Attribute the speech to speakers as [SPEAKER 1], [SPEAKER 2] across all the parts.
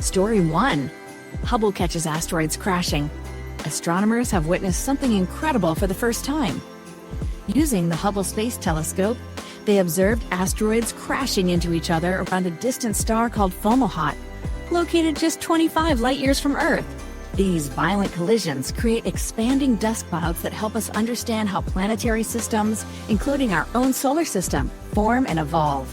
[SPEAKER 1] Story 1. Hubble catches asteroids crashing. Astronomers have witnessed something incredible for the first time. Using the Hubble Space Telescope, they observed asteroids crashing into each other around a distant star called Fomalhaut, located just 25 light-years from Earth. These violent collisions create expanding dust clouds that help us understand how planetary systems, including our own solar system, form and evolve.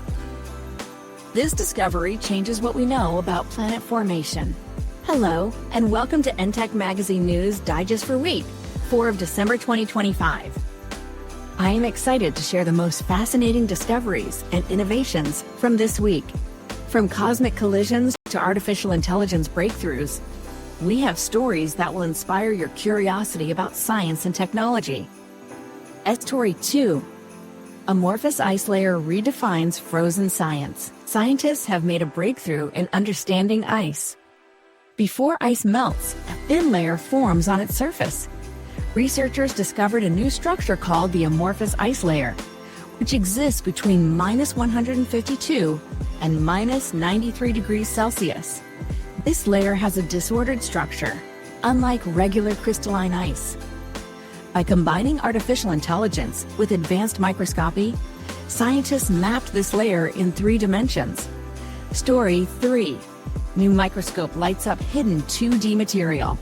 [SPEAKER 1] This discovery changes what we know about planet formation. Hello, and welcome to ENTECH Magazine News Digest for Week 4 of December 2025. I am excited to share the most fascinating discoveries and innovations from this week. From cosmic collisions to artificial intelligence breakthroughs, we have stories that will inspire your curiosity about science and technology. Asteroid 2. Amorphous ice layer redefines frozen science. Scientists have made a breakthrough in understanding ice. Before ice melts, a thin layer forms on its surface. Researchers discovered a new structure called the amorphous ice layer, which exists between -152 and -93 degrees Celsius. This layer has a disordered structure, unlike regular crystalline ice. By combining artificial intelligence with advanced microscopy, scientists mapped this layer in 3 dimensions. Story 3. New microscope lights up hidden 2D material.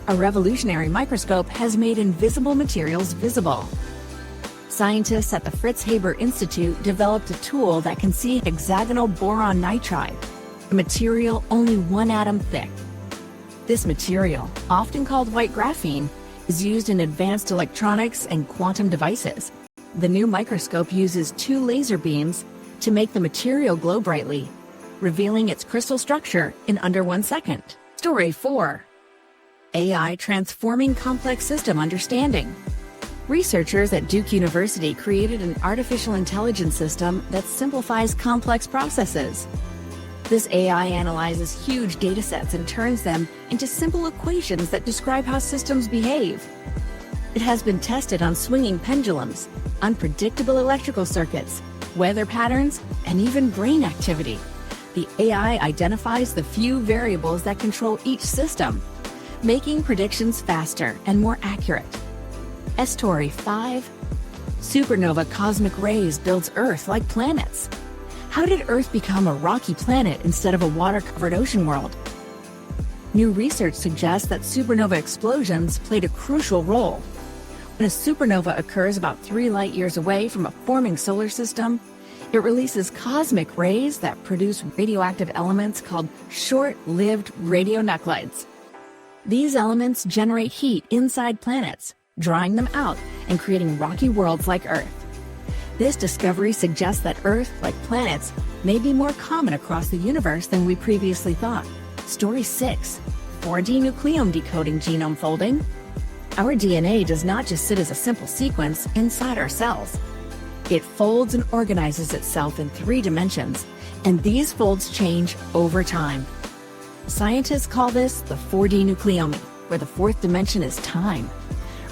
[SPEAKER 1] A revolutionary microscope has made invisible materials visible. Scientists at the Fritz Haber Institute developed a tool that can see hexagonal boron nitride, a material only 1 atom thick. This material, often called white graphene, is used in advanced electronics and quantum devices. The new microscope uses 2 laser beams to make the material glow brightly, revealing its crystal structure in under 1 second. Story 4. AI transforming complex system understanding. Researchers at Duke University created an artificial intelligence system that simplifies complex processes. This AI analyzes huge datasets and turns them into simple equations that describe how systems behave. It has been tested on swinging pendulums, unpredictable electrical circuits, weather patterns, and even brain activity. The AI identifies the few variables that control each system, making predictions faster and more accurate. Story 5. Supernova cosmic rays builds Earth like planets. How did Earth become a rocky planet instead of a water-covered ocean world? New research suggests that supernova explosions played a crucial role. When a supernova occurs about 3 light-years away from a forming solar system, it releases cosmic rays that produce radioactive elements called short-lived radionuclides. These elements generate heat inside planets, drawing them out and creating rocky worlds like Earth. This discovery suggests that Earth, like planets, may be more common across the universe than we previously thought. Story 6. 4D nucleome decoding genome folding. Our DNA does not just sit as a simple sequence inside our cells. It folds and organizes itself in 3 dimensions, and these folds change over time. Scientists call this the 4D nucleome, where the 4th dimension is time.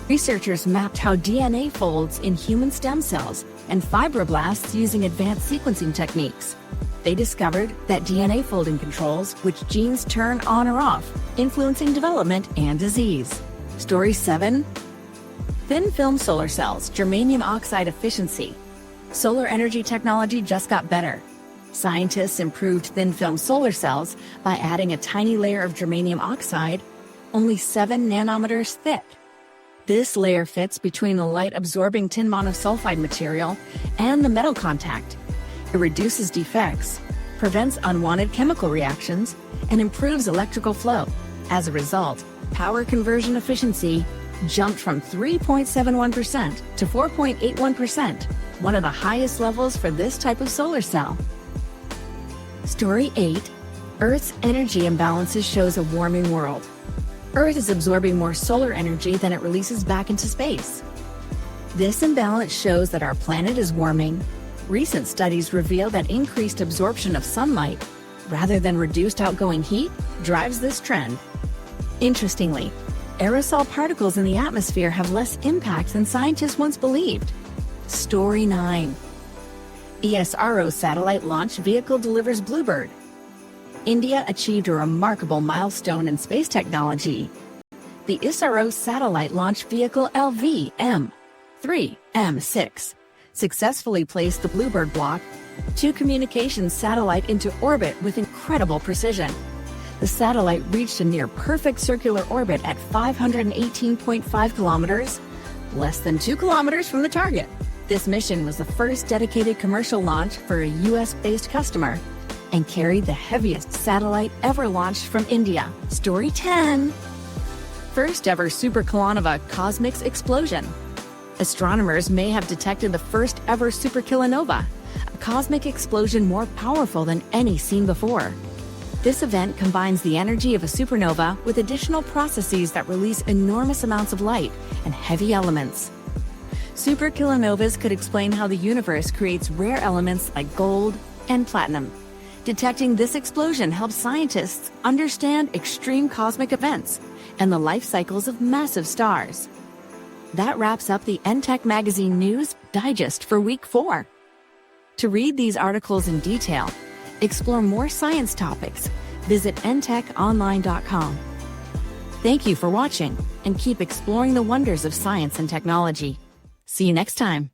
[SPEAKER 1] Researchers mapped how DNA folds in human stem cells and fibroblasts using advanced sequencing techniques. They discovered that DNA folding controls which genes turn on or off, influencing development and disease. Story 7. Thin film solar cells, germanium oxide efficiency. Solar energy technology just got better. Scientists improved thin film solar cells by adding a tiny layer of germanium oxide, only 7 nanometers thick. This layer fits between the light-absorbing tin monosulfide material and the metal contact. It reduces defects, prevents unwanted chemical reactions, and improves electrical flow. As a result, power conversion efficiency jumped from 3.71% to 4.81%, one of the highest levels for this type of solar cell. Story 8. Earth's energy imbalances shows a warming world. Earth is absorbing more solar energy than it releases back into space. This imbalance shows that our planet is warming. Recent studies reveal that increased absorption of sunlight, rather than reduced outgoing heat, drives this trend. Interestingly, aerosol particles in the atmosphere have less impact than scientists once believed. Story 9. ISRO satellite launch vehicle delivers Bluebird. India achieved a remarkable milestone in space technology. The ISRO satellite launch vehicle LV-M3M6 successfully placed the Bluebird Block 2 communications satellite into orbit with incredible precision. The satellite reached a near-perfect circular orbit at 518.5 kilometers, less than 2 kilometers from the target. This mission was the first dedicated commercial launch for a US-based customer and carried the heaviest satellite ever launched from India. Story 10. First ever Superkilonova cosmic explosion. Astronomers may have detected the first ever Superkilonova, a cosmic explosion more powerful than any seen before. This event combines the energy of a supernova with additional processes that release enormous amounts of light and heavy elements. Superkilonovas could explain how the universe creates rare elements like gold and platinum. Detecting this explosion helps scientists understand extreme cosmic events and the life cycles of massive stars. That wraps up the ENTECH magazine news digest for week 4. To read these articles in detail, explore more science topics, visit entechonline.com. Thank you for watching, and keep exploring the wonders of science and technology. See you next time.